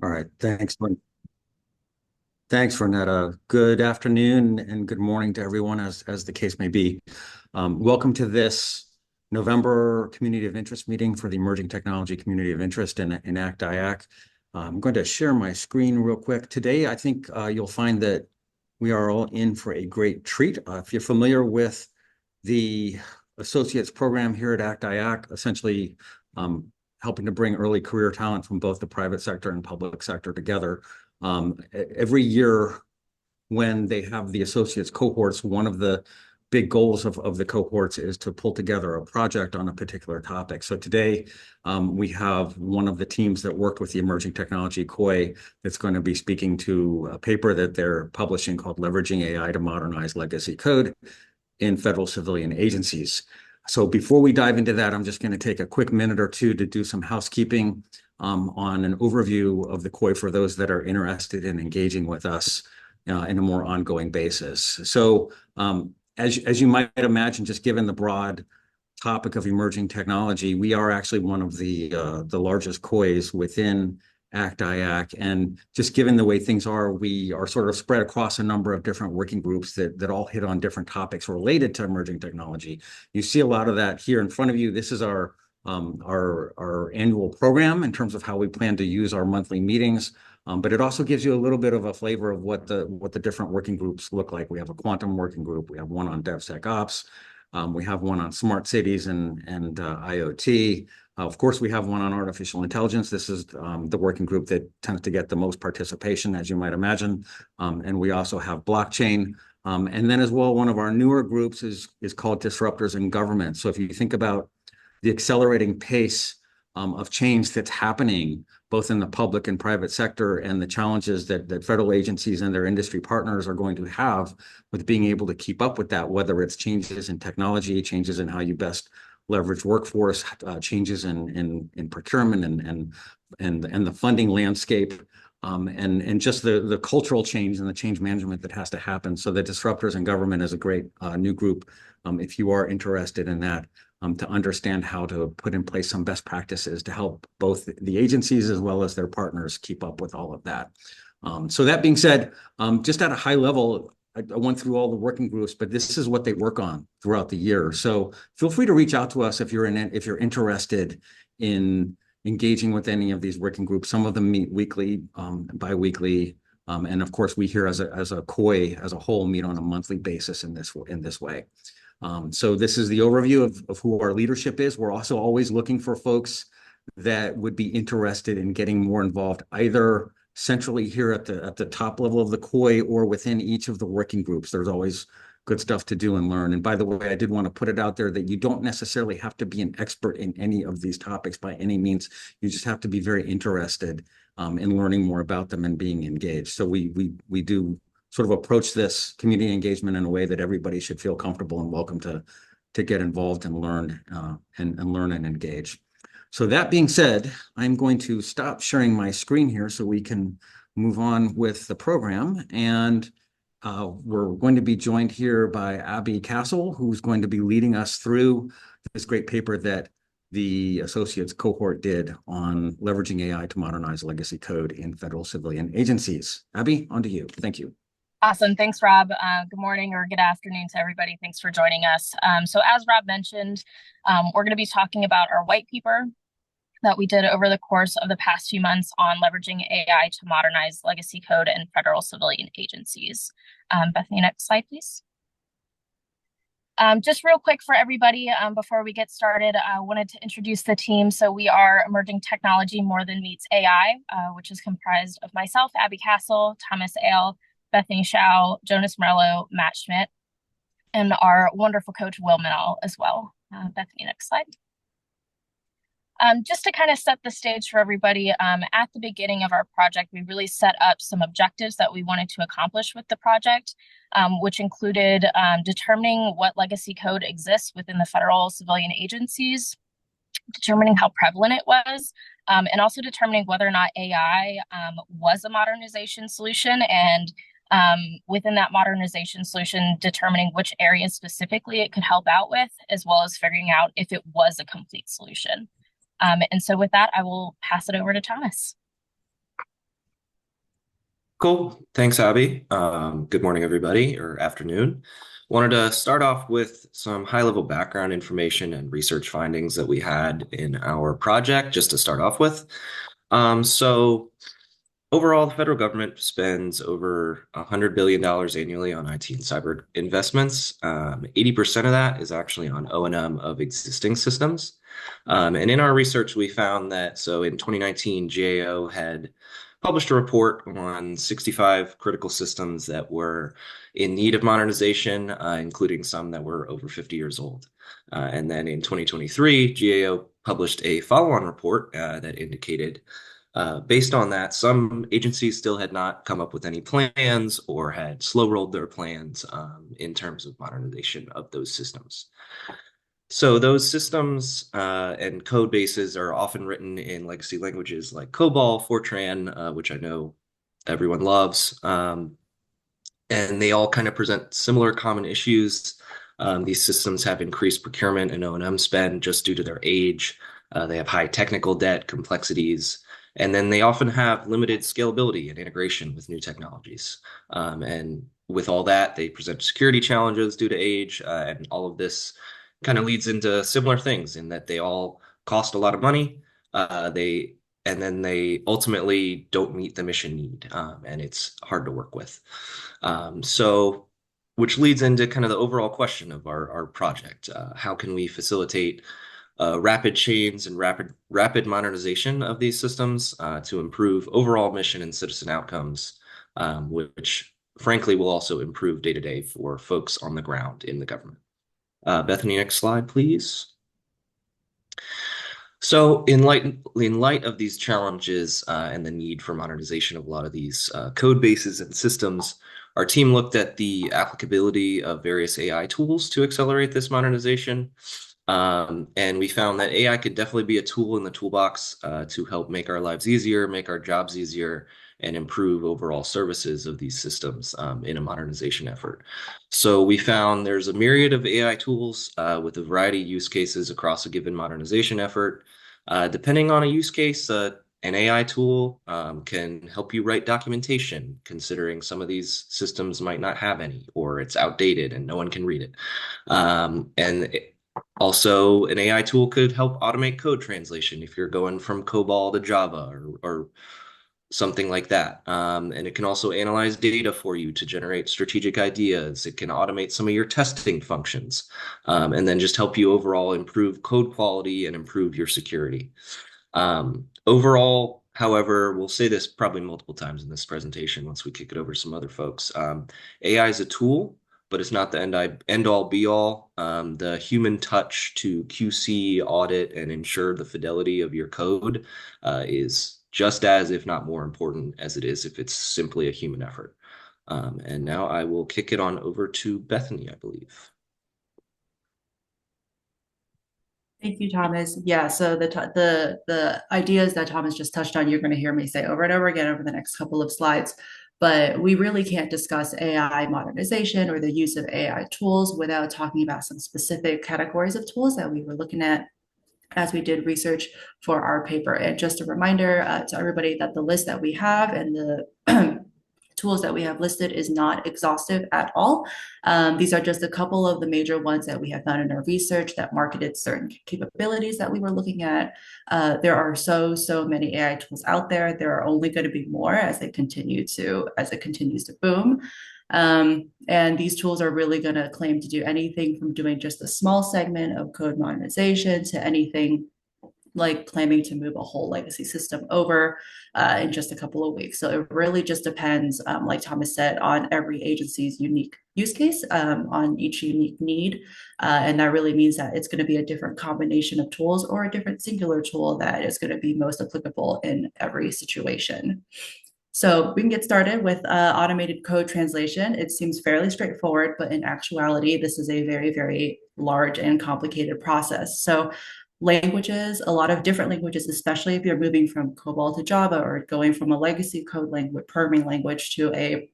All right. Thanks, Renetta. Good afternoon and good morning to everyone, as the case may be. Welcome to this November Community of Interest meeting for the Emerging Technology Community of Interest in ACT-IAC. I'm going to share my screen real quick. Today, I think you'll find that we are all in for a great treat. If you're familiar with the associates program here at ACT-IAC, essentially helping to bring early career talent from both the private sector and public sector together. Every year when they have the associates cohorts, one of the big goals of the cohorts is to pull together a project on a particular topic. So today we have one of the teams that worked with the Emerging Technology COI that's going to be speaking to a paper that they're publishing called Leveraging AI to Modernize Legacy Code in Federal Civilian Agencies. So before we dive into that, I'm just going to take a quick minute or two to do some housekeeping on an overview of the COI for those that are interested in engaging with us in a more ongoing basis. So as you might imagine, just given the broad topic of emerging technology, we are actually one of the largest COIs within ACT-IAC. And just given the way things are, we are sort of spread across a number of different working groups that all hit on different topics related to emerging technology. You see a lot of that here in front of you. This is our annual program in terms of how we plan to use our monthly meetings. But it also gives you a little bit of a flavor of what the different working groups look like. We have a quantum working group. We have one on DevSecOps. We have one on smart cities and IoT. Of course, we have one on artificial intelligence. This is the working group that tends to get the most participation, as you might imagine. And we also have blockchain. And then as well, one of our newer groups is called Disruptors in Government. So if you think about the accelerating pace of change that's happening both in the public and private sector, and the challenges that federal agencies and their industry partners are going to have with being able to keep up with that, whether it's changes in technology, changes in how you best leverage workforce, changes in procurement and the funding landscape, and just the cultural change and the change management that has to happen. So the Disruptors in Government is a great new group if you are interested in that. To understand how to put in place some best practices to help both the agencies as well as their partners keep up with all of that. So that being said, just at a high level, I went through all the working groups, but this is what they work on throughout the year. So feel free to reach out to us if you're interested in engaging with any of these working groups. Some of them meet weekly, bi-weekly, and of course we here as a COI as a whole meet on a monthly basis in this way. So this is the overview of who our leadership is. We're also always looking for folks that would be interested in getting more involved, either centrally here at the top level of the COI or within each of the working groups. There's always good stuff to do and learn. And by the way, I did want to put it out there that you don't necessarily have to be an expert in any of these topics by any means. You just have to be very interested in learning more about them and being engaged. So we do sort of approach this community engagement in a way that everybody should feel comfortable and welcome to get involved and learn and engage. So that being said, I'm going to stop sharing my screen here so we can move on with the program. And we're going to be joined here by Abby Castle, who's going to be leading us through this great paper that the associates cohort did on leveraging AI to modernize legacy code in federal civilian agencies. Abby, on to you. Thank you. Awesome. Thanks, Rob. Good morning or good afternoon to everybody. Thanks for joining us. So as Rob mentioned, we're going to be talking about our white paper that we did over the course of the past few months on leveraging AI to modernize legacy code in federal civilian agencies. Bethany, next slide, please. Just real quick for everybody, before we get started, I wanted to introduce the team. So we are Emerging Technology More Than Meets AI, which is comprised of myself, Abby Castle, Thomas Ale, Bethany Shao, Jonas Morello, Matt Schmidt, and our wonderful coach, Will Minnell, as well. Bethany, next slide. Just to kind of set the stage for everybody, at the beginning of our project, we really set up some objectives that we wanted to accomplish with the project, which included determining what legacy code exists within the federal civilian agencies, determining how prevalent it was, and also determining whether or not AI was a modernization solution, and within that modernization solution, determining which areas specifically it could help out with, as well as figuring out if it was a complete solution. And so with that, I will pass it over to Thomas. Cool. Thanks, Abby. Good morning, everybody, or afternoon. Wanted to start off with some high-level background information and research findings that we had in our project, just to start off with. So overall, the federal government spends over $100 billion annually on IT and cyber investments. 80% of that is actually on O&M of existing systems. And in our research, we found that in 2019, GAO had published a report on 65 critical systems that were in need of modernization, including some that were over 50 years old. And then in 2023, GAO published a follow-on report that indicated based on that, some agencies still had not come up with any plans or had slow rolled their plans in terms of modernization of those systems. So those systems and code bases are often written in legacy languages like COBOL, Fortran, which I know everyone loves. And they all kind of present similar common issues. These systems have increased procurement and O&M spend just due to their age. They have high technical debt, complexities, and then they often have limited scalability and integration with new technologies. And with all that, they present security challenges due to age, and all of this kind of leads into similar things in that they all cost a lot of money. And then they ultimately don't meet the mission need, and it's hard to work with. So, which leads into kind of the overall question of our project. How can we facilitate rapid change and rapid modernization of these systems to improve overall mission and citizen outcomes, which frankly will also improve day to day for folks on the ground in the government. Bethany, next slide, please. So in light of these challenges and the need for modernization of a lot of these code bases and systems, our team looked at the applicability of various AI tools to accelerate this modernization. And we found that AI could definitely be a tool in the toolbox to help make our lives easier, make our jobs easier, and improve overall services of these systems in a modernization effort. So we found there's a myriad of AI tools with a variety of use cases across a given modernization effort. Depending on a use case, an AI tool can help you write documentation, considering some of these systems might not have any, or it's outdated and no one can read it. Also, an AI tool could help automate code translation if you're going from COBOL to Java or something like that. And it can also analyze data for you to generate strategic ideas. It can automate some of your testing functions, and then just help you overall improve code quality and improve your security. Overall, however, we'll say this probably multiple times in this presentation once we kick it over to some other folks. AI is a tool, but it's not the end all be all. The human touch to QC, audit, and ensure the fidelity of your code is just as, if not more important as it is if it's simply a human effort. And now I will kick it on over to Bethany, I believe. Thank you, Thomas. Yeah, so the ideas that Thomas just touched on, you're going to hear me say over and over again over the next couple of slides. But we really can't discuss AI modernization or the use of AI tools without talking about some specific categories of tools that we were looking at as we did research for our paper. And just a reminder to everybody that the list that we have and the tools that we have listed is not exhaustive at all. These are just a couple of the major ones that we have found in our research that marketed certain capabilities that we were looking at. There are so many AI tools out there. There are only going to be more as it continues to boom. And these tools are really going to claim to do anything from doing just a small segment of code modernization to anything like claiming to move a whole legacy system over in just a couple of weeks. So it really just depends, like Thomas said, on every agency's unique use case, on each unique need. And that really means that it's going to be a different combination of tools or a different singular tool that is going to be most applicable in every situation. So we can get started with automated code translation. It seems fairly straightforward, but in actuality, this is a very, very large and complicated process. So languages, a lot of different languages, especially if you're moving from COBOL to Java or going from a legacy code language, programming language to a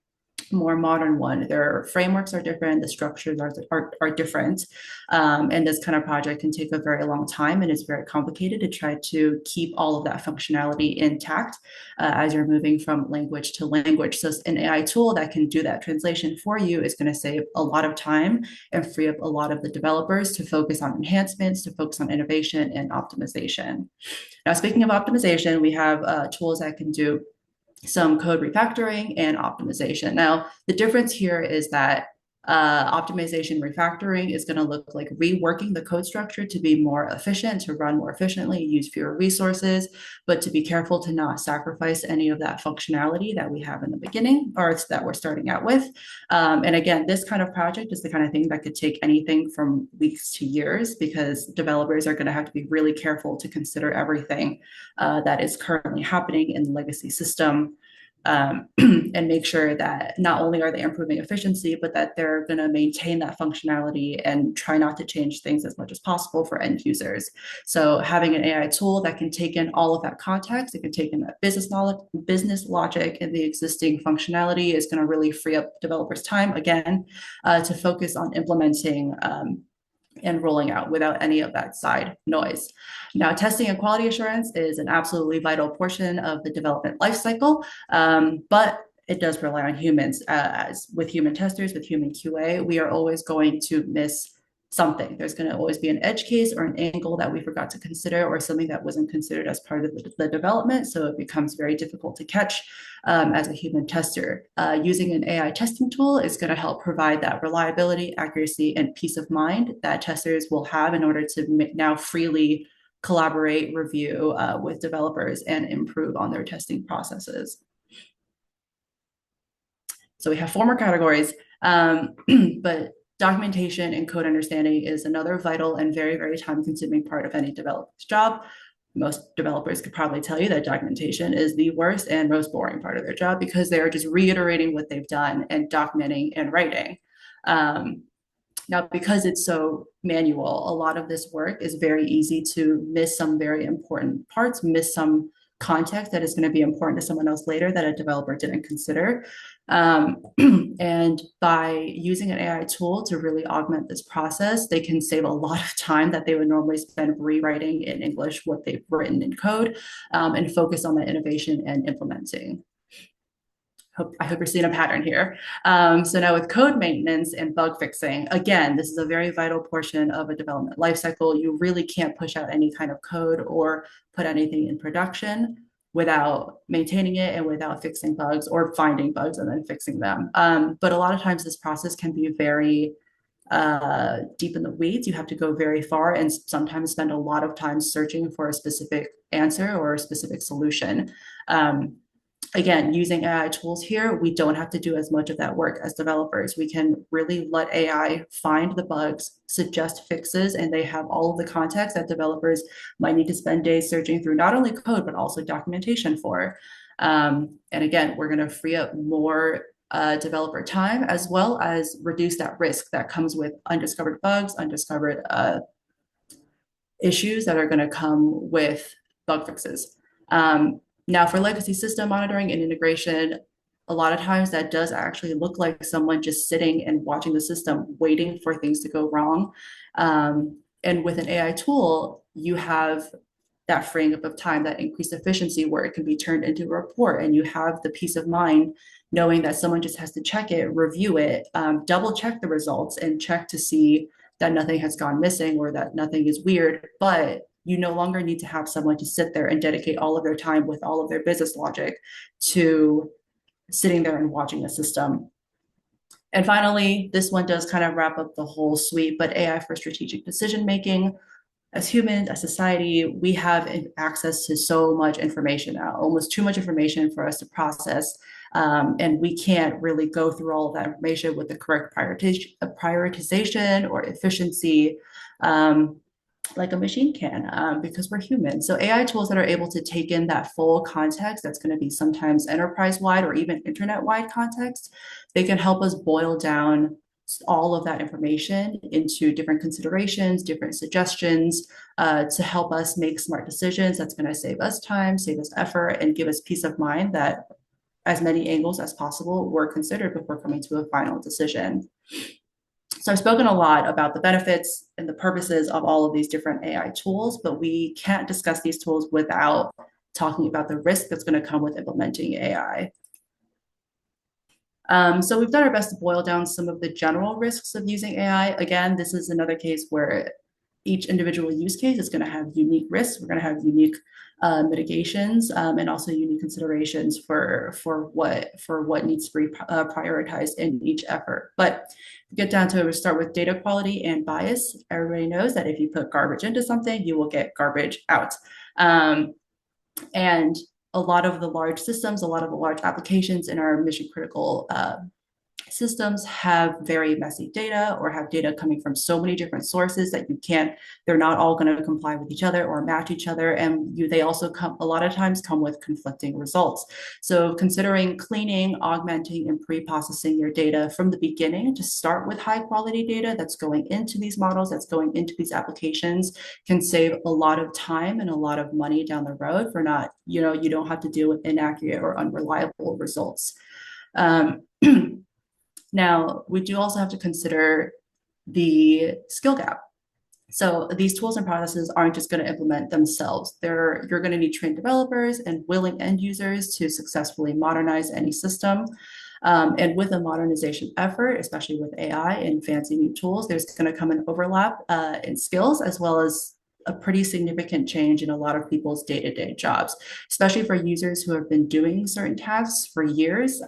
more modern one. Their frameworks are different, the structures are different. And this kind of project can take a very long time, and it's very complicated to try to keep all of that functionality intact as you're moving from language to language. So an AI tool that can do that translation for you is going to save a lot of time and free up a lot of the developers to focus on enhancements, to focus on innovation and optimization. Now, speaking of optimization, we have tools that can do some code refactoring and optimization. Now, the difference here is that optimization refactoring is going to look like reworking the code structure to be more efficient, to run more efficiently, use fewer resources, but to be careful to not sacrifice any of that functionality that we have in the beginning or that we're starting out with. And again, this kind of project is the kind of thing that could take anything from weeks to years, because developers are going to have to be really careful to consider everything that is currently happening in the legacy system. And make sure that not only are they improving efficiency, but that they're going to maintain that functionality and try not to change things as much as possible for end users. So having an AI tool that can take in all of that context, it can take in that business knowledge, business logic, and the existing functionality is going to really free up developers' time, again, to focus on implementing and rolling out without any of that side noise. Now, testing and quality assurance is an absolutely vital portion of the development lifecycle, but it does rely on humans. As with human testers, with human QA, we are always going to miss something. There's going to always be an edge case or an angle that we forgot to consider, or something that wasn't considered as part of the development. So it becomes very difficult to catch as a human tester. Using an AI testing tool is going to help provide that reliability, accuracy, and peace of mind that testers will have in order to now freely collaborate, review with developers, and improve on their testing processes. So we have 4 more categories, but documentation and code understanding is another vital and very, very time-consuming part of any developer's job. Most developers could probably tell you that documentation is the worst and most boring part of their job, because they are just reiterating what they've done and documenting and writing. Now, because it's so manual, a lot of this work is very easy to miss some very important parts, miss some context that is going to be important to someone else later that a developer didn't consider. And by using an AI tool to really augment this process, they can save a lot of time that they would normally spend rewriting in English what they've written in code, and focus on the innovation and implementing. I hope you're seeing a pattern here. So now with code maintenance and bug fixing, again, this is a very vital portion of a development lifecycle. You really can't push out any kind of code or put anything in production without maintaining it and without fixing bugs, or finding bugs and then fixing them. But a lot of times this process can be very deep in the weeds. You have to go very far and sometimes spend a lot of time searching for a specific answer or a specific solution. Again, using AI tools here, we don't have to do as much of that work as developers. We can really let AI find the bugs, suggest fixes, and they have all of the context that developers might need to spend days searching through not only code, but also documentation for. And again, we're going to free up more developer time, as well as reduce that risk that comes with undiscovered bugs, undiscovered issues that are going to come with bug fixes. Now, for legacy system monitoring and integration, a lot of times that does actually look like someone just sitting and watching the system, waiting for things to go wrong. And with an AI tool, you have that freeing up of time, that increased efficiency, where it can be turned into a report, and you have the peace of mind knowing that someone just has to check it, review it, double check the results, and check to see that nothing has gone missing or that nothing is weird. But you no longer need to have someone to sit there and dedicate all of their time with all of their business logic to sitting there and watching the system. And finally, this one does kind of wrap up the whole suite, but AI for strategic decision making. As humans, as society, we have access to so much information now, almost too much information for us to process. And we can't really go through all of that information with the correct prioritization or efficiency like a machine can, because we're human. So AI tools that are able to take in that full context, that's going to be sometimes enterprise-wide or even internet-wide context, they can help us boil down all of that information into different considerations, different suggestions, to help us make smart decisions. That's going to save us time, save us effort, and give us peace of mind that as many angles as possible were considered before coming to a final decision. So I've spoken a lot about the benefits and the purposes of all of these different AI tools, but we can't discuss these tools without talking about the risk that's going to come with implementing AI. So we've done our best to boil down some of the general risks of using AI. Again, this is another case where each individual use case is going to have unique risks. We're going to have unique mitigations and also unique considerations for what needs to be prioritized in each effort. But to get down to it, we start with data quality and bias. Everybody knows that if you put garbage into something, you will get garbage out. And a lot of the large systems, a lot of the large applications in our mission critical systems have very messy data or have data coming from so many different sources that they're not all going to comply with each other or match each other. And they also a lot of times come with conflicting results. So considering cleaning, augmenting, and pre-processing your data from the beginning to start with high quality data that's going into these models, that's going into these applications, can save a lot of time and a lot of money down the road for not, you don't have to deal with inaccurate or unreliable results. Now, we do also have to consider the skill gap. So these tools and processes aren't just going to implement themselves. You're going to need trained developers and willing end users to successfully modernize any system. And with a modernization effort, especially with AI and fancy new tools, there's going to come an overlap in skills as well as a pretty significant change in a lot of people's day-to-day jobs, especially for users who have been doing certain tasks for years.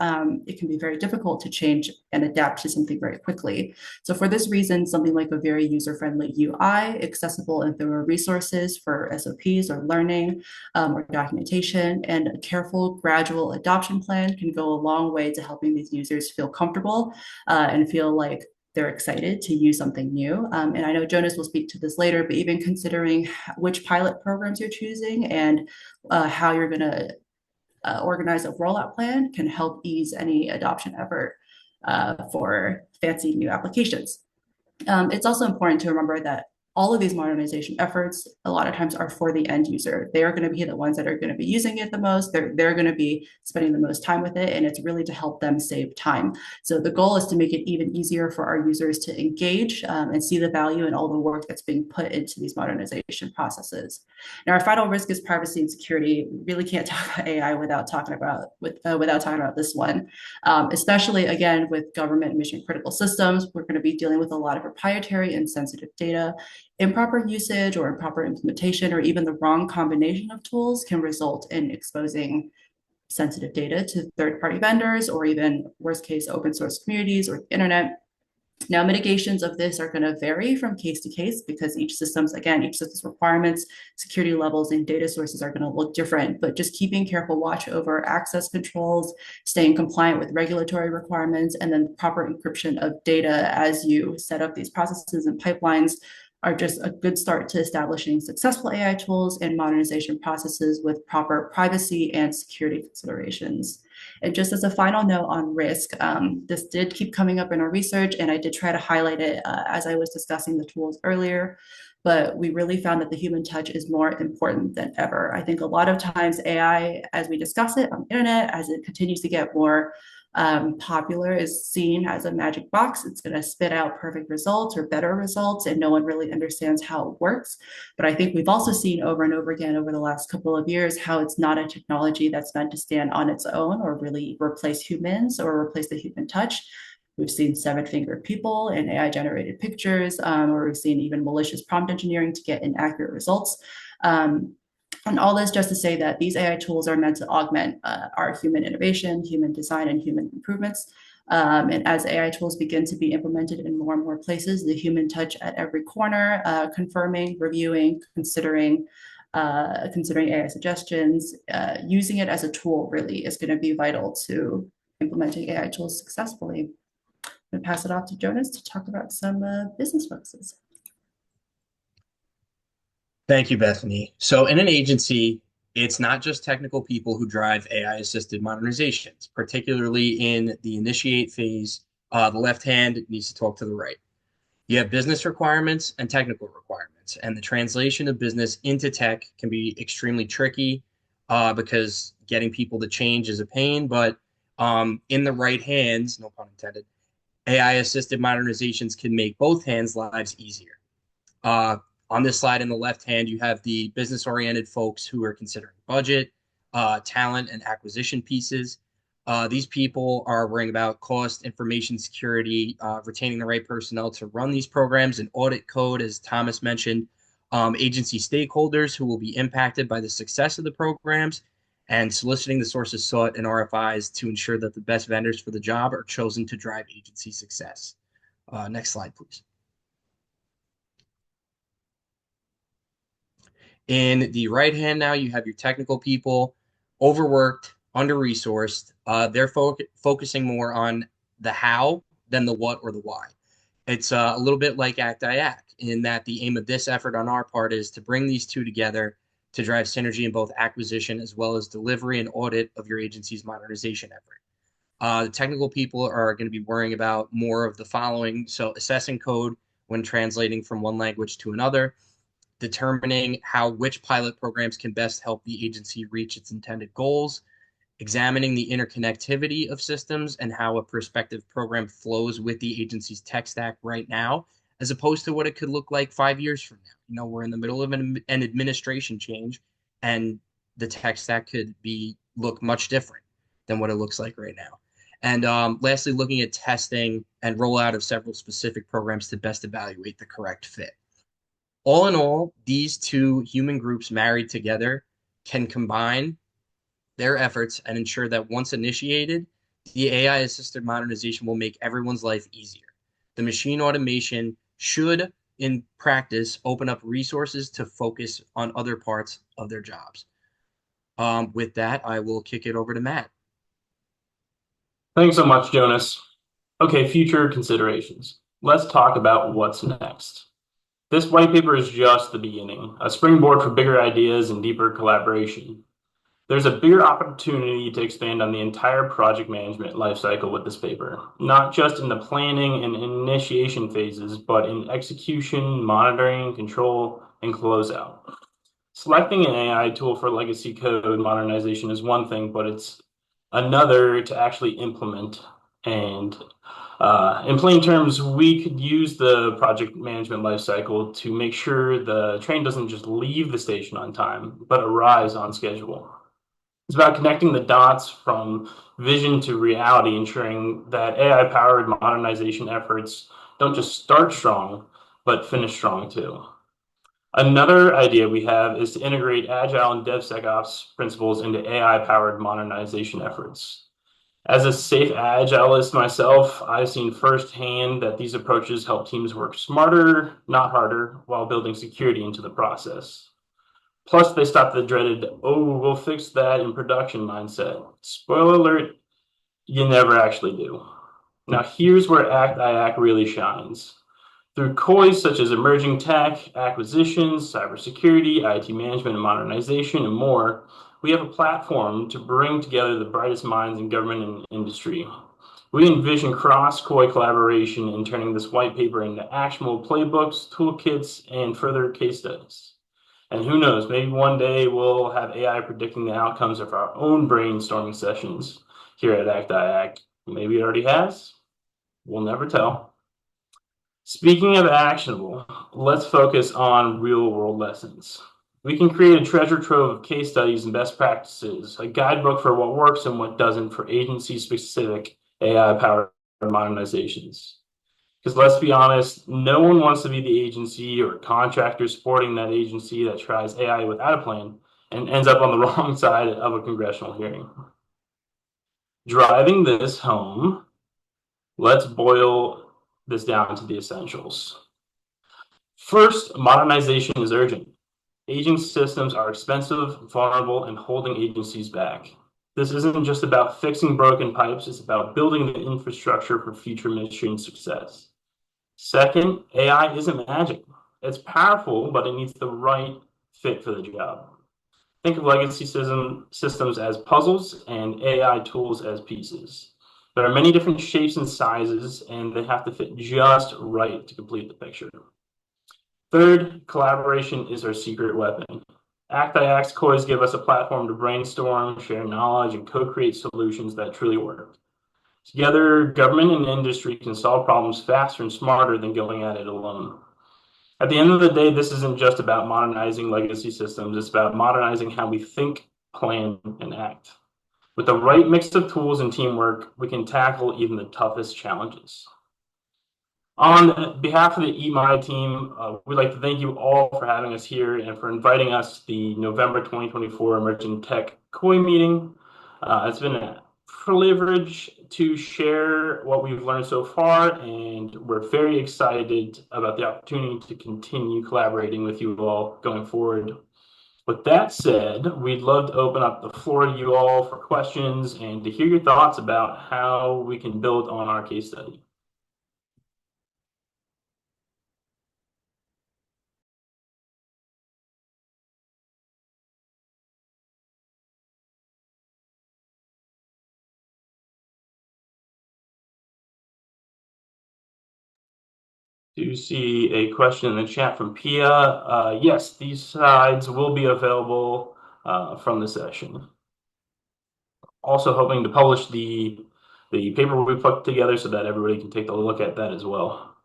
It can be very difficult to change and adapt to something very quickly. So for this reason, something like a very user-friendly UI, accessible and thorough resources for SOPs or learning or documentation, and a careful, gradual adoption plan can go a long way to helping these users feel comfortable and feel like they're excited to use something new. And I know Jonas will speak to this later, but even considering which pilot programs you're choosing and how you're going to organize a rollout plan can help ease any adoption effort for fancy new applications. It's also important to remember that all of these modernization efforts a lot of times are for the end user. They are going to be the ones that are going to be using it the most. They're going to be spending the most time with it, and it's really to help them save time. So the goal is to make it even easier for our users to engage and see the value in all the work that's being put into these modernization processes. Now, our final risk is privacy and security. We really can't talk about AI without talking about this one, especially again with government mission critical systems. We're going to be dealing with a lot of proprietary and sensitive data. Improper usage or improper implementation or even the wrong combination of tools can result in exposing sensitive data to third-party vendors or even worst case open source communities or the internet. Now, mitigations of this are going to vary from case to case because each system's requirements, security levels, and data sources are going to look different, but just keeping careful watch over access controls, staying compliant with regulatory requirements, and then proper encryption of data as you set up these processes and pipelines are just a good start to establishing successful AI tools and modernization processes with proper privacy and security considerations. And just as a final note on risk, this did keep coming up in our research, and I did try to highlight it as I was discussing the tools earlier, but we really found that the human touch is more important than ever. I think a lot of times AI, as we discuss it on the internet, as it continues to get more popular, is seen as a magic box. It's going to spit out perfect results or better results, and no one really understands how it works. But I think we've also seen over and over again over the last couple of years how it's not a technology that's meant to stand on its own or really replace humans or replace the human touch. We've seen seven-fingered people and AI-generated pictures, or we've seen even malicious prompt engineering to get inaccurate results. And all this just to say that these AI tools are meant to augment our human innovation, human design, and human improvements. And as AI tools begin to be implemented in more and more places, the human touch at every corner, confirming, reviewing, considering AI suggestions, using it as a tool really is going to be vital to implementing AI tools successfully. I'm going to pass it off to Jonas to talk about some business focuses. Thank you, Bethany. So in an agency, it's not just technical people who drive AI-assisted modernizations, particularly in the initiate phase. The left hand needs to talk to the right. You have business requirements and technical requirements, and the translation of business into tech can be extremely tricky because getting people to change is a pain, but In the right hands, no pun intended, AI-assisted modernizations can make both hands' lives easier. On this slide in the left hand, you have the business-oriented folks who are considering budget, talent, and acquisition pieces. These people are worrying about cost, information security, retaining the right personnel to run these programs, and audit code, as Thomas mentioned, agency stakeholders who will be impacted by the success of the programs, and soliciting the sources sought in RFIs to ensure that the best vendors for the job are chosen to drive agency success. Next slide, please. In the right hand now, you have your technical people, overworked, under-resourced. They're focusing more on the how than the what or the why. It's a little bit like ACT-IAC in that the aim of this effort on our part is to bring these two together to drive synergy in both acquisition as well as delivery and audit of your agency's modernization effort. The technical people are going to be worrying about more of the following. So assessing code when translating from one language to another, determining how which pilot programs can best help the agency reach its intended goals, examining the interconnectivity of systems and how a prospective program flows with the agency's tech stack right now, as opposed to what it could look like 5 years from now. You know, we're in the middle of an administration change, and the tech stack could look much different than what it looks like right now. And lastly, looking at testing and rollout of several specific programs to best evaluate the correct fit. All in all, these two human groups married together can combine their efforts and ensure that once initiated, the AI-assisted modernization will make everyone's life easier. The machine automation should, in practice, open up resources to focus on other parts of their jobs. With that, I will kick it over to Matt. Thanks so much, Jonas. Okay, future considerations. Let's talk about what's next. This white paper is just the beginning, a springboard for bigger ideas and deeper collaboration. There's a bigger opportunity to expand on the entire project management lifecycle with this paper, not just in the planning and initiation phases, but in execution, monitoring, control, and closeout. Selecting an AI tool for legacy code modernization is one thing, but it's another to actually implement. And in plain terms, we could use the project management lifecycle to make sure the train doesn't just leave the station on time, but arrives on schedule. It's about connecting the dots from vision to reality, ensuring that AI-powered modernization efforts don't just start strong, but finish strong too. Another idea we have is to integrate Agile and DevSecOps principles into AI-powered modernization efforts. As a safe Agilist myself, I've seen firsthand that these approaches help teams work smarter, not harder, while building security into the process. Plus, they stop the dreaded, oh, we'll fix that in production mindset. Spoiler alert, you never actually do. Now, here's where ACT-IAC really shines. Through COIs such as emerging tech, acquisitions, cybersecurity, IT management and modernization, and more, we have a platform to bring together the brightest minds in government and industry. We envision cross-COI collaboration in turning this white paper into actionable playbooks, toolkits, and further case studies. And who knows, maybe one day we'll have AI predicting the outcomes of our own brainstorming sessions here at ACT-IAC. Maybe it already has. We'll never tell. Speaking of actionable, let's focus on real-world lessons. We can create a treasure trove of case studies and best practices, a guidebook for what works and what doesn't for agency-specific AI-powered modernizations. Because let's be honest, no one wants to be the agency or contractor supporting that agency that tries AI without a plan and ends up on the wrong side of a congressional hearing. Driving this home, let's boil this down to the essentials. First, modernization is urgent. Aging systems are expensive, vulnerable, and holding agencies back. This isn't just about fixing broken pipes, it's about building the infrastructure for future mission success. Second, AI isn't magic. It's powerful, but it needs the right fit for the job. Think of legacy systems as puzzles and AI tools as pieces. There are many different shapes and sizes, and they have to fit just right to complete the picture. Third, collaboration is our secret weapon. ACT-IAC's COIs give us a platform to brainstorm, share knowledge, and co-create solutions that truly work. Together, government and industry can solve problems faster and smarter than going at it alone. At the end of the day, this isn't just about modernizing legacy systems. It's about modernizing how we think, plan, and act. With the right mix of tools and teamwork, we can tackle even the toughest challenges. On behalf of the Eat My team, we'd like to thank you all for having us here and for inviting us to the November 2024 Emerging Tech COI meeting. It's been a privilege to share what we've learned so far, and we're very excited about the opportunity to continue collaborating with you all going forward. With that said, we'd love to open up the floor to you all for questions and to hear your thoughts about how we can build on our case study. Do you see a question in the chat from Pia? Yes, these slides will be available from the session. Also hoping to publish the paper we put together so that everybody can take a look at that as well.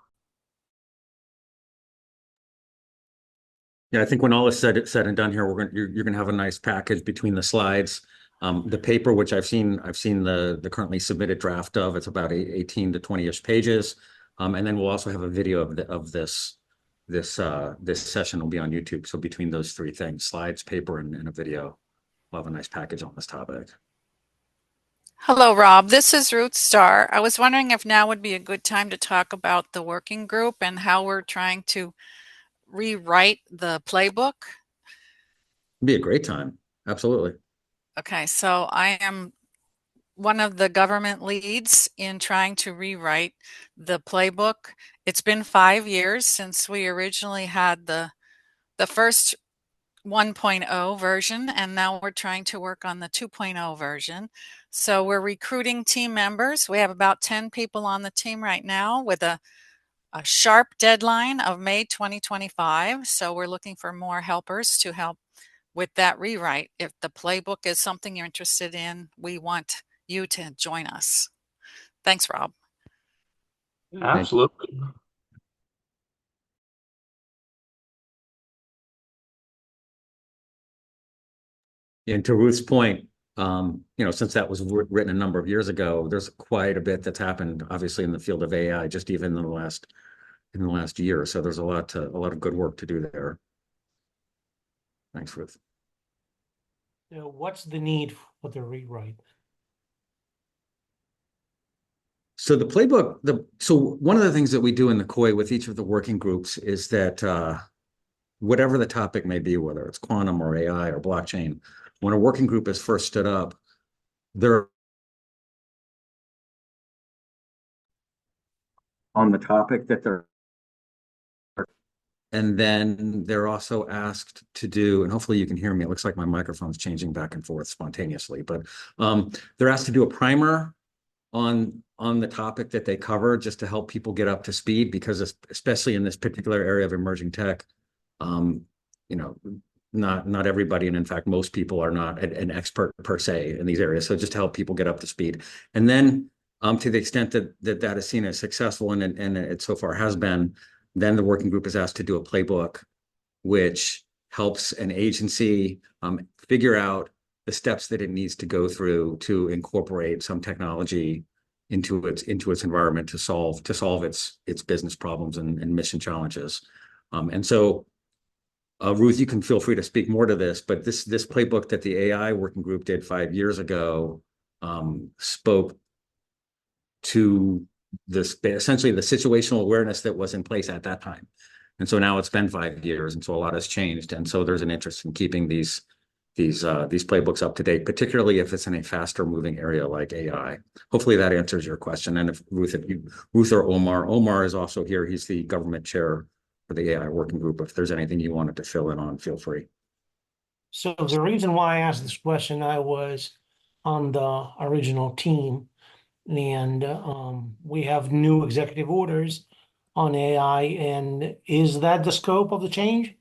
Yeah, I think when all is said and done here, you're gonna have a nice package between the slides, the paper, which I've seen the currently submitted draft of. It's about 18 to 20-ish pages, and then we'll also have a video of this session will be on YouTube. So between those three things, slides, paper, and a video, we'll have a nice package on this topic. Hello, Rob. This is Ruth Starr. I was wondering if now would be a good time to talk about the working group and how we're trying to rewrite the playbook. It'd be a great time. Absolutely. Okay, so I am one of the government leads in trying to rewrite the playbook. It's been 5 years since we originally had the first 1.0 version, and now we're trying to work on the 2.0 version. So we're recruiting team members. We have about 10 people on the team right now with a sharp deadline of May 2025. So we're looking for more helpers to help with that rewrite. If the playbook is something you're interested in, we want you to join us. Thanks, Rob. Absolutely. And to Ruth's point, since that was written a number of years ago, there's quite a bit that's happened, obviously, in the field of AI, just even in the last year. So there's a lot of good work to do there. Thanks, Ruth. So what's the need for the rewrite? So the playbook, so one of the things that we do in the COI with each of the working groups is that whatever the topic may be, whether it's quantum or AI or blockchain, when a working group is first stood up, they're on the topic that they're, and then they're also asked to do, and hopefully you can hear me. It looks like my microphone's changing back and forth spontaneously, but they're asked to do a primer on the topic that they cover, just to help people get up to speed, because especially in this particular area of emerging tech, not everybody, and in fact, most people are not an expert per se in these areas. So just to help people get up to speed. And then to the extent that is seen as successful, and it so far has been, then the working group is asked to do a playbook, which helps an agency figure out the steps that it needs to go through to incorporate some technology into its environment to solve its business problems and mission challenges. And so Ruth, you can feel free to speak more to this, but this playbook that the AI working group did 5 years ago spoke to this, essentially the situational awareness that was in place at that time. And so now it's been 5 years, and so a lot has changed. And so there's an interest in keeping these playbooks up to date, particularly if it's in a faster moving area like AI. Hopefully that answers your question. And if Ruth or Omar is also here. He's the government chair for the AI working group. If there's anything you wanted to fill in on, feel free. So the reason why I asked this question, I was on the original team, and we have new executive orders on AI. And is that the scope of the change?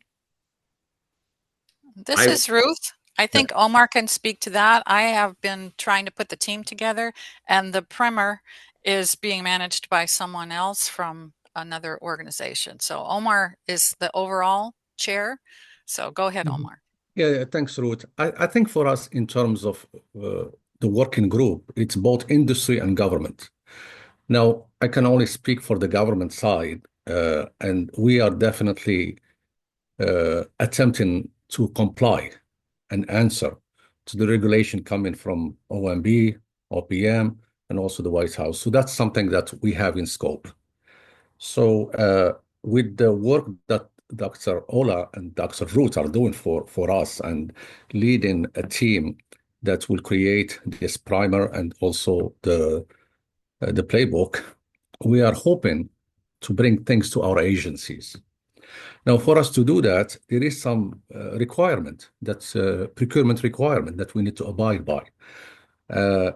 This is Ruth. I think Omar can speak to that. I have been trying to put the team together, and the primer is being managed by someone else from another organization. So Omar is the overall chair. So go ahead, Omar. Yeah, thanks, Ruth. I think for us, in terms of the working group, it's both industry and government. Now, I can only speak for the government side, and we are definitely attempting to comply and answer to the regulation coming from OMB, OPM, and also the White House. So that's something that we have in scope. So with the work that Dr. Ola and Dr. Ruth are doing for us and leading a team that will create this primer and also the playbook, we are hoping to bring things to our agencies. Now, for us to do that, there is some requirement, that's a procurement requirement that we need to abide by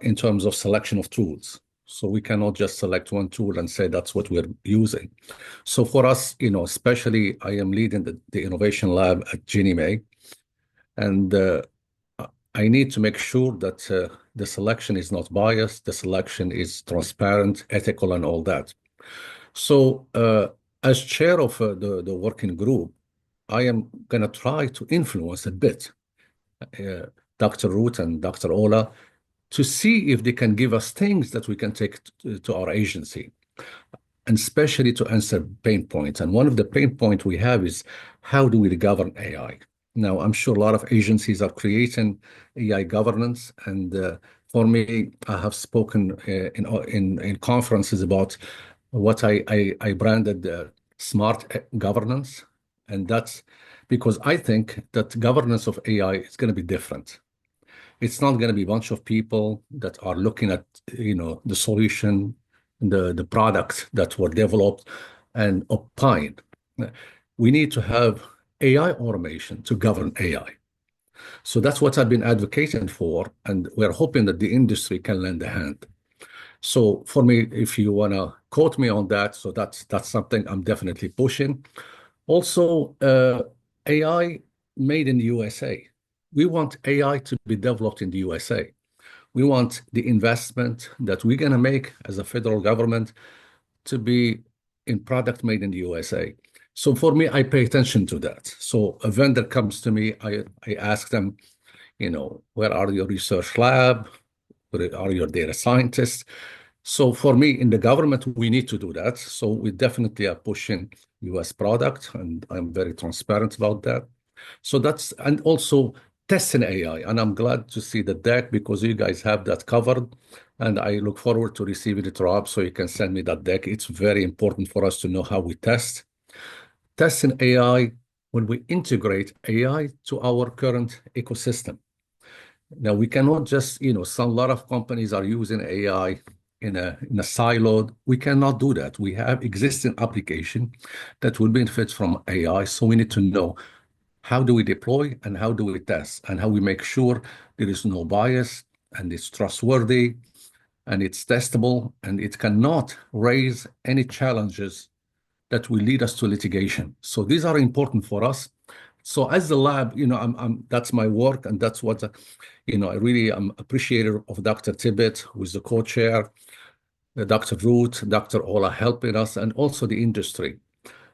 in terms of selection of tools. So we cannot just select one tool and say that's what we're using. So for us, especially I am leading the innovation lab at Ginnie Mae, and I need to make sure that the selection is not biased, the selection is transparent, ethical, and all that. So as chair of the working group, I am going to try to influence a bit Dr. Ruth and Dr. Ola to see if they can give us things that we can take to our agency, and especially to answer pain points. And one of the pain points we have is, how do we govern AI? Now, I'm sure a lot of agencies are creating AI governance, and for me, I have spoken in conferences about what I branded smart governance, and that's because I think that governance of AI is going to be different. It's not going to be a bunch of people that are looking at the solution, the products that were developed and opine. We need to have AI automation to govern AI. So that's what I've been advocating for, and we're hoping that the industry can lend a hand. So for me, if you want to quote me on that, so that's something I'm definitely pushing. Also, AI made in the USA. We want AI to be developed in the USA. We want the investment that we're going to make as a federal government to be in product made in the USA. So for me, I pay attention to that. So a vendor comes to me, I ask them, where are your research lab? Where are your data scientists? So for me, in the government, we need to do that. So we definitely are pushing US product, and I'm very transparent about that. So and also testing AI. And I'm glad to see the deck because you guys have that covered. And I look forward to receiving it, Rob, so you can send me that deck. It's very important for us to know how we test. Testing AI when we integrate AI to our current ecosystem. Now, we cannot just, a lot of companies are using AI in a siloed. We cannot do that. We have existing application that will benefit from AI. So we need to know, how do we deploy and how do we test and how we make sure there is no bias and it's trustworthy and it's testable and it cannot raise any challenges that will lead us to litigation. So these are important for us. So as the lab, that's my work, and that's what, I really am appreciative of Dr. Tibbet, who is the co-chair, Dr. Root, Dr. Ola helping us, and also the industry.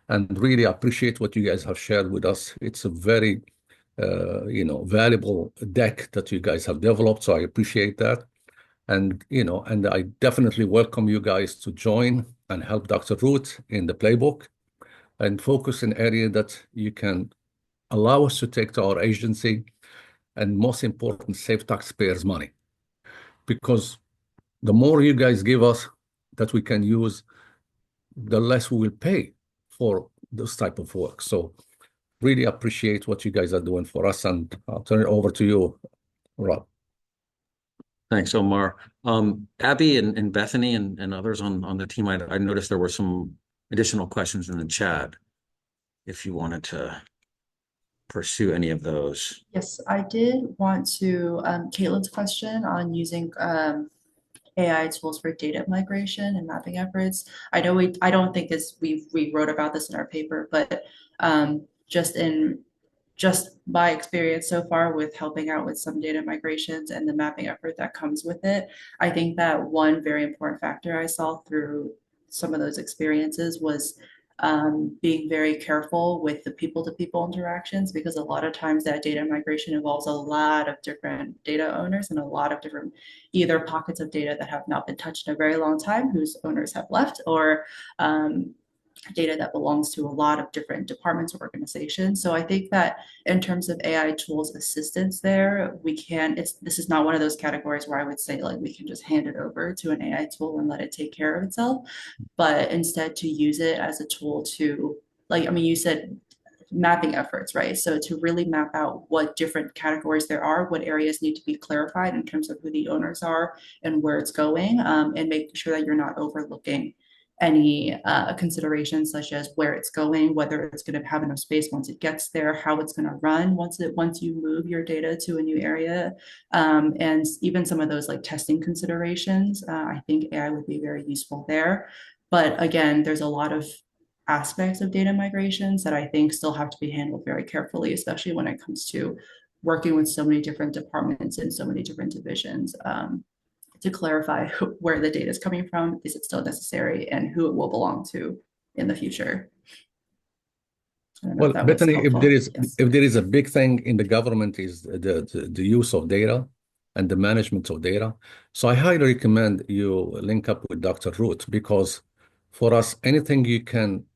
And really appreciate what you guys have shared with us. It's a very, valuable deck that you guys have developed. So I appreciate that. And, and I definitely welcome you guys to join and help Dr. Root in the playbook and focus in area that you can allow us to take to our agency, and most important, save taxpayers' money. Because the more you guys give us that we can use, the less we will pay for this type of work. So really appreciate what you guys are doing for us, and I'll turn it over to you, Rob. Thanks, Omar. Abby and Bethany and others on the team, I noticed there were some additional questions in the chat if you wanted to pursue any of those. Yes, I did want to, Caitlin's question on using AI tools for data migration and mapping efforts. I know I don't think we wrote about this in our paper, but just in just my experience so far with helping out with some data migrations and the mapping effort that comes with it, I think that one very important factor I saw through some of those experiences was being very careful with the people-to-people interactions, because a lot of times that data migration involves a lot of different data owners and a lot of different either pockets of data that have not been touched in a very long time, whose owners have left, or data that belongs to a lot of different departments or organizations. So I think that in terms of AI tools assistance there, this is not one of those categories where I would say like we can just hand it over to an AI tool and let it take care of itself, but instead to use it as a tool to, like, I mean, you said mapping efforts, right? So to really map out what different categories there are, what areas need to be clarified in terms of who the owners are and where it's going, and making sure that you're not overlooking any considerations such as where it's going, whether it's going to have enough space once it gets there, how it's going to run once you move your data to a new area, and even some of those like testing considerations. I think AI would be very useful there. But again, there's a lot of aspects of data migrations that I think still have to be handled very carefully, especially when it comes to working with so many different departments and so many different divisions, to clarify where the data is coming from, is it still necessary, and who it will belong to in the future. Well, Bethany, Yes. if there is a big thing in the government is the use of data and the management of data. So I highly recommend you link up with Dr. Root, because for us, anything you can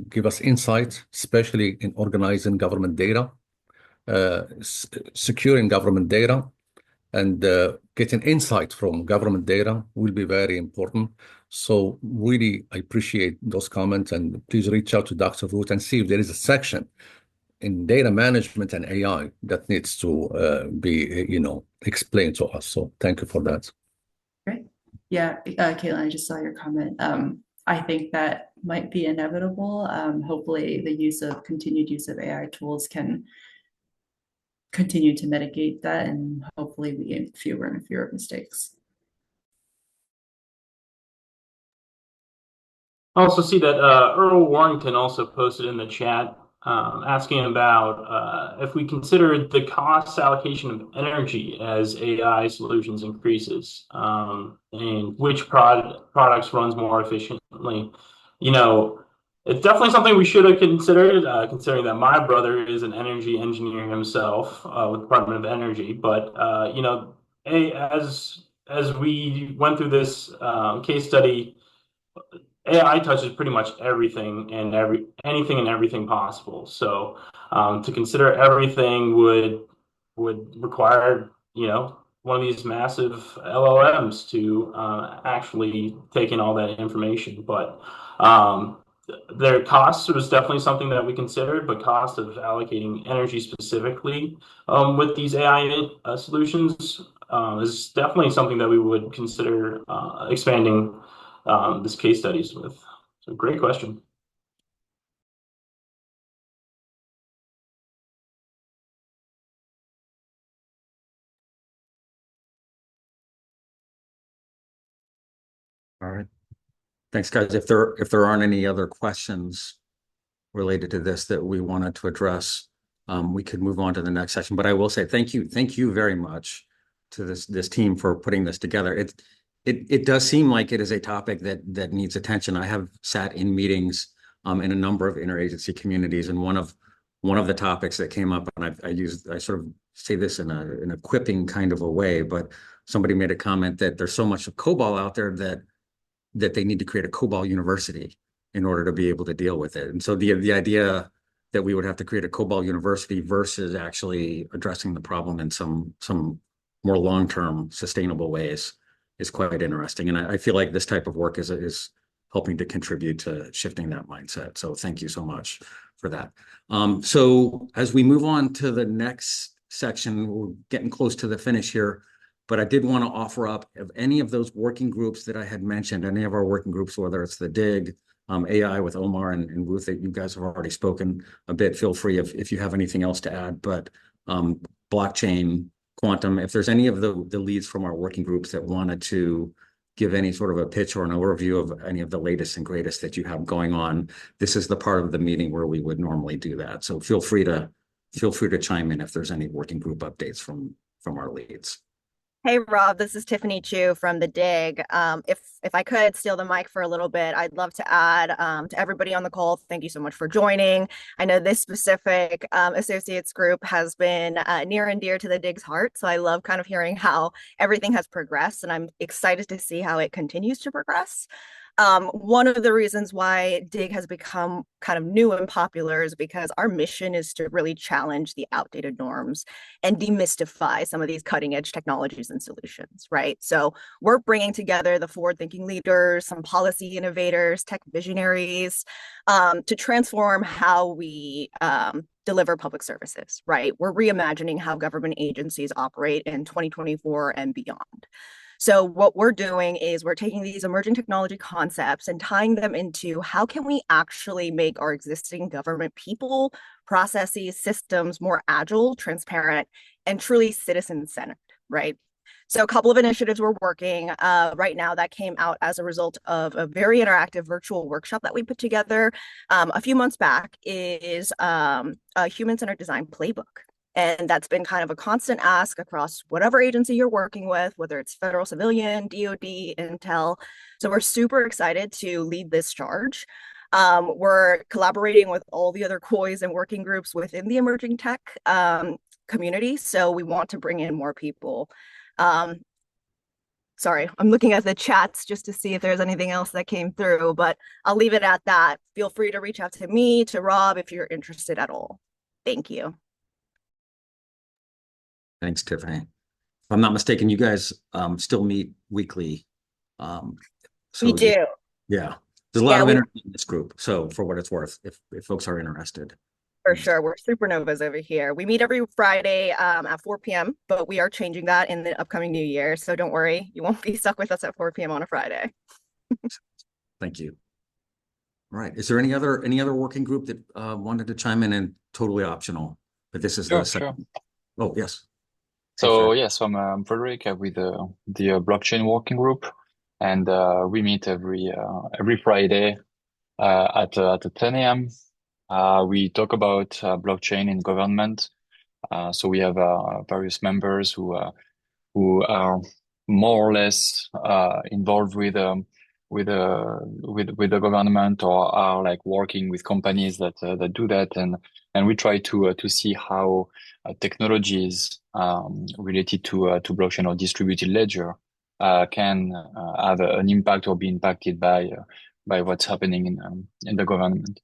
give us insight, especially in organizing government data, securing government data, and getting insight from government data will be very important. So really, I appreciate those comments, and please reach out to Dr. Root and see if there is a section in data management and AI that needs to be, explained to us. So thank you for that. Great. Yeah, Caitlin, I just saw your comment. I think that might be inevitable. Hopefully the continued use of AI tools can continue to mitigate that, and hopefully we get fewer and fewer mistakes. I also see that Earl Warrington also posted in the chat asking about if we consider the cost allocation of energy as AI solutions increases, and which products runs more efficiently. It's definitely something we should have considered, considering that my brother is an energy engineer himself with the Department of Energy. But as we went through this case study, AI touches pretty much everything and anything and everything possible. So to consider everything would require one of these massive LLMs to actually take in all that information. But their costs was definitely something that we considered, but cost of allocating energy specifically with these AI solutions is definitely something that we would consider expanding this case studies with. So great question. All right. Thanks, guys. If there aren't any other questions related to this that we wanted to address, we could move on to the next section. But I will say thank you very much to this team for putting this together. It does seem like it is a topic that needs attention. I have sat in meetings in a number of interagency communities, and one of the topics that came up, and I sort of say this in a quipping kind of a way, but somebody made a comment that there's so much of COBOL out there that they need to create a COBOL university in order to be able to deal with it. And so the idea that we would have to create a COBOL university versus actually addressing the problem in some more long-term sustainable ways is quite interesting. And I feel like this type of work is helping to contribute to shifting that mindset. So thank you so much for that. So as we move on to the next section, we're getting close to the finish here, but I did want to offer up of any of those working groups that I had mentioned, any of our working groups, whether it's the DIG, AI with Omar and Ruth, that you guys have already spoken a bit, feel free if you have anything else to add, but blockchain, quantum, if there's any of the leads from our working groups that wanted to give any sort of a pitch or an overview of any of the latest and greatest that you have going on, this is the part of the meeting where we would normally do that. So feel free to feel free to chime in if there's any working group updates from our leads. Hey Rob, this is Tiffany Chu from the Dig. If I could steal the mic for a little bit, I'd love to add to everybody on the call. Thank you so much for joining. I know this specific associates group has been near and dear to the Dig's heart, so I love kind of hearing how everything has progressed, and I'm excited to see how it continues to progress. One of the reasons why Dig has become kind of new and popular is because our mission is to really challenge the outdated norms and demystify some of these cutting edge technologies and solutions, right? So we're bringing together the forward thinking leaders, some policy innovators, tech visionaries, to transform how we deliver public services, right? We're reimagining how government agencies operate in 2024 and beyond. So what we're doing is we're taking these emerging technology concepts and tying them into how can we actually make our existing government people, processes, systems more agile, transparent, and truly citizen-centered, right? So a couple of initiatives we're working right now that came out as a result of a very interactive virtual workshop that we put together a few months back is a human-centered design playbook. And that's been kind of a constant ask across whatever agency you're working with, whether it's federal, civilian, DoD, Intel. So we're super excited to lead this charge. We're collaborating with all the other COIs and working groups within the emerging tech community. So we want to bring in more people. Sorry, I'm looking at the chats just to see if there's anything else that came through, but I'll leave it at that. Feel free to reach out to me, to Rob, if you're interested at all. Thank you. Thanks, Tiffany. If I'm not mistaken, you guys still meet weekly. So we do. Yeah. There's a lot of energy in this group. So for what it's worth, if folks are interested. For sure. We're supernovas over here. We meet every Friday at 4 p.m., but we are changing that in the upcoming new year. So don't worry, you won't be stuck with us at 4 p.m. on a Friday. Thank you. All right. Is there any other working group that wanted to chime in, and totally optional, but this is the second. Sure. Oh, yes. So yes, I'm Frederick with the blockchain working group, and we meet every Friday at 10 a.m. We talk about blockchain in government. So we have various members who are more or less involved with the government, or are like working with companies that do that, and we try to see how technologies related to blockchain or distributed ledger can have an impact or be impacted by what's happening in the government.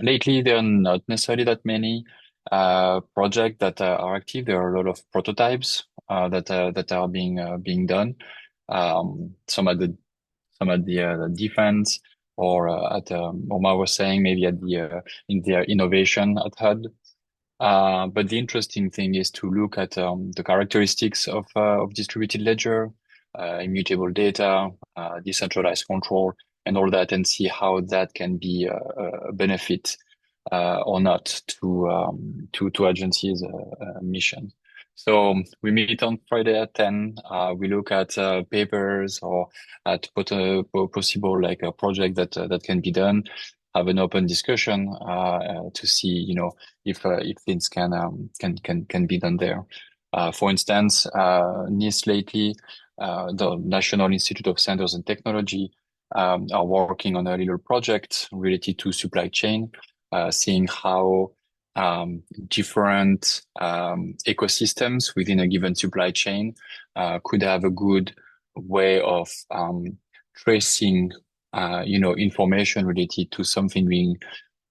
Lately, there are not necessarily that many projects that are active. There are a lot of prototypes that are being done. Some at the defense, or at Omar was saying, maybe at in the innovation at HUD. But the interesting thing is to look at the characteristics of distributed ledger, immutable data, decentralized control, and all that, and see how that can be a benefit or not to agencies' mission. So we meet on Friday at 10. We look at papers, or at possible like a project that can be done. Have an open discussion to see, if things can be done there. For instance, NIST lately, the National Institute of Standards and Technology are working on a little project related to supply chain, seeing how different ecosystems within a given supply chain could have a good way of tracing information related to something being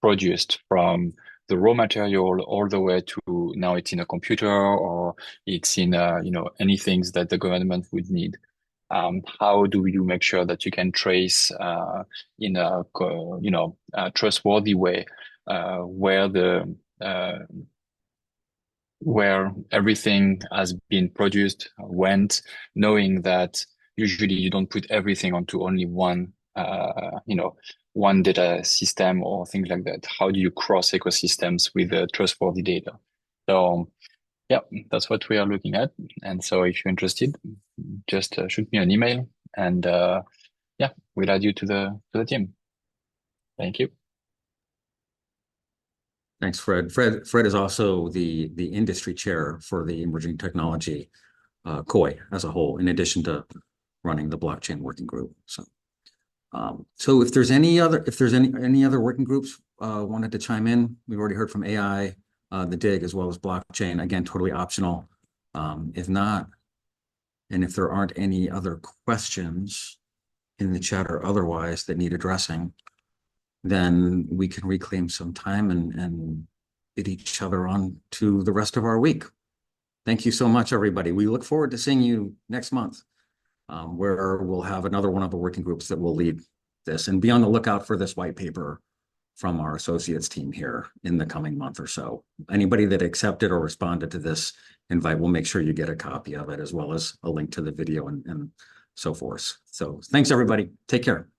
produced from the raw material all the way to now it's in a computer, or it's in anything that the government would need. How do you make sure that you can trace in a trustworthy way where everything has been produced went, knowing that usually you don't put everything onto only one data system or things like that. How do you cross ecosystems with trustworthy data? So yeah, that's what we are looking at. And so if you're interested, just shoot me an email, and we'll add you to the team. Thank you. Thanks, Fred. Fred is also the industry chair for the emerging technology COI as a whole, in addition to running the blockchain working group. So if there's any other working groups wanted to chime in, we've already heard from AI, the DIG, as well as blockchain. Again, totally optional. If not, and if there aren't any other questions in the chat or otherwise that need addressing, then we can reclaim some time and bid each other on to the rest of our week. Thank you so much, everybody. We look forward to seeing you next month, where we'll have another one of the working groups that will lead this, and be on the lookout for this white paper from our associates team here in the coming month or so. Anybody that accepted or responded to this invite, we'll make sure you get a copy of it, as well as a link to the video and so forth. So thanks, everybody. Take care.